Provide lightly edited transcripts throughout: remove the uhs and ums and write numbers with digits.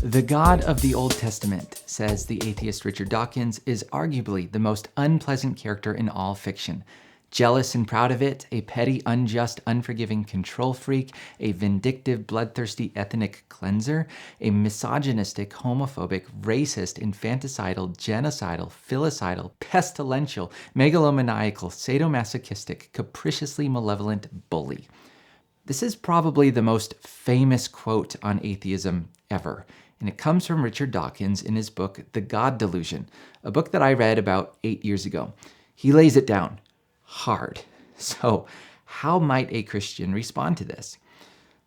The God of the Old Testament, says the atheist Richard Dawkins, is arguably the most unpleasant character in all fiction. Jealous and proud of it, a petty, unjust, unforgiving control freak, a vindictive, bloodthirsty ethnic cleanser, a misogynistic, homophobic, racist, infanticidal, genocidal, filicidal, pestilential, megalomaniacal, sadomasochistic, capriciously malevolent bully. This is probably the most famous quote on atheism ever, and it comes from Richard Dawkins in his book, The God Delusion, a book that I read about 8 years ago. He lays it down hard. So how might a Christian respond to this?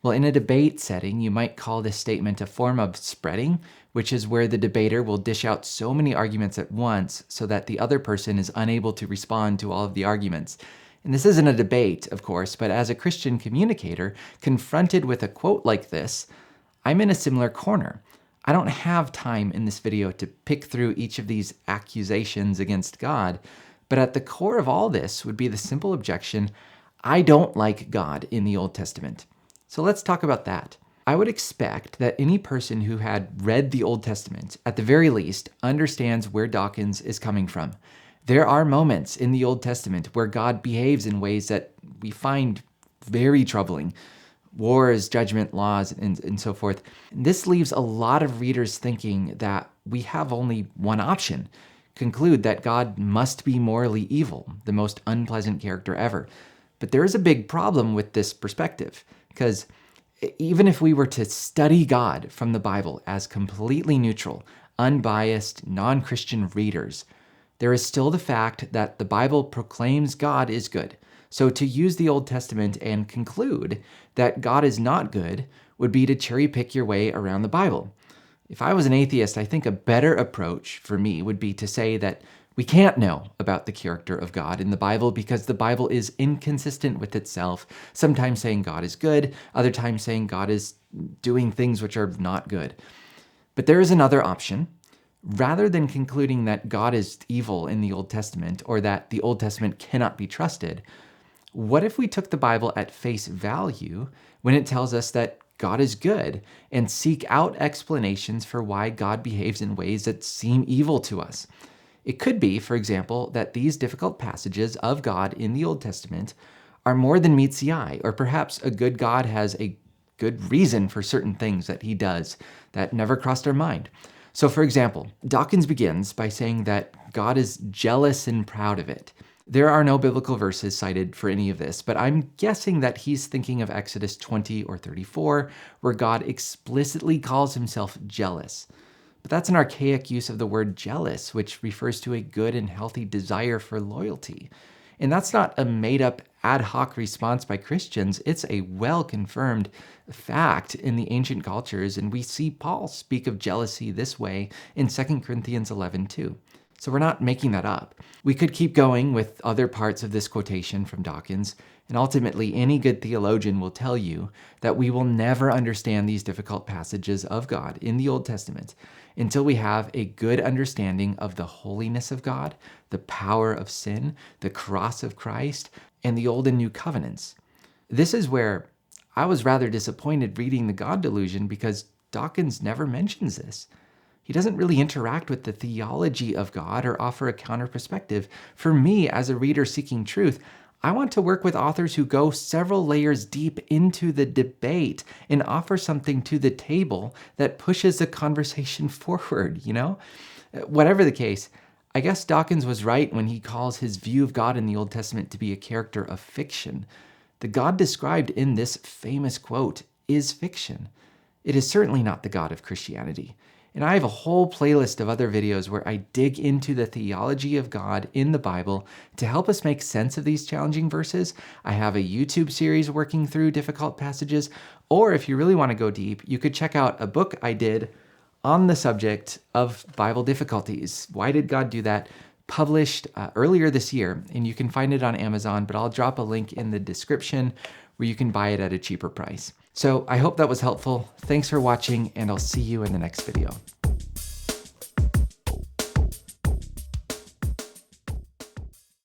Well, in a debate setting, you might call this statement a form of spreading, which is where the debater will dish out so many arguments at once so that the other person is unable to respond to all of the arguments. And this isn't a debate, of course, but as a Christian communicator, confronted with a quote like this, I'm in a similar corner. I don't have time in this video to pick through each of these accusations against God, but at the core of all this would be the simple objection, I don't like God in the Old Testament. So let's talk about that. I would expect that any person who had read the Old Testament, at the very least, understands where Dawkins is coming from. There are moments in the Old Testament where God behaves in ways that we find very troubling. Wars, judgment, laws, and so forth. This leaves a lot of readers thinking that we have only one option. Conclude that God must be morally evil, the most unpleasant character ever. But there is a big problem with this perspective, because even if we were to study God from the Bible as completely neutral, unbiased, non-Christian readers, there is still the fact that the Bible proclaims God is good. So to use the Old Testament and conclude that God is not good would be to cherry pick your way around the Bible. If I was an atheist, I think a better approach for me would be to say that we can't know about the character of God in the Bible because the Bible is inconsistent with itself, sometimes saying God is good, other times saying God is doing things which are not good. But there is another option. Rather than concluding that God is evil in the Old Testament or that the Old Testament cannot be trusted, what if we took the Bible at face value when it tells us that God is good and seek out explanations for why God behaves in ways that seem evil to us? It could be, for example, that these difficult passages of God in the Old Testament are more than meets the eye, or perhaps a good God has a good reason for certain things that he does that never crossed our mind. So for example, Dawkins begins by saying that God is jealous and proud of it. There are no biblical verses cited for any of this, but I'm guessing that he's thinking of Exodus 20 or 34, where God explicitly calls himself jealous. But that's an archaic use of the word jealous, which refers to a good and healthy desire for loyalty. And that's not a made-up ad hoc response by Christians. It's a well-confirmed fact in the ancient cultures, and we see Paul speak of jealousy this way in 2 Corinthians 11 too. So we're not making that up. We could keep going with other parts of this quotation from Dawkins, and ultimately any good theologian will tell you that we will never understand these difficult passages of God in the Old Testament until we have a good understanding of the holiness of God, the power of sin, the cross of Christ, and the Old and New Covenants. This is where I was rather disappointed reading The God Delusion because Dawkins never mentions this. He doesn't really interact with the theology of God or offer a counter perspective. For me, as a reader seeking truth, I want to work with authors who go several layers deep into the debate and offer something to the table that pushes the conversation forward, Whatever the case, I guess Dawkins was right when he calls his view of God in the Old Testament to be a character of fiction. The God described in this famous quote is fiction. It is certainly not the God of Christianity. And I have a whole playlist of other videos where I dig into the theology of God in the Bible to help us make sense of these challenging verses. I have a YouTube series working through difficult passages, or if you really want to go deep, you could check out a book I did on the subject of Bible difficulties. Why did God do that? Published earlier this year, and you can find it on Amazon, but I'll drop a link in the description where you can buy it at a cheaper price. So I hope that was helpful. Thanks for watching, and I'll see you in the next video.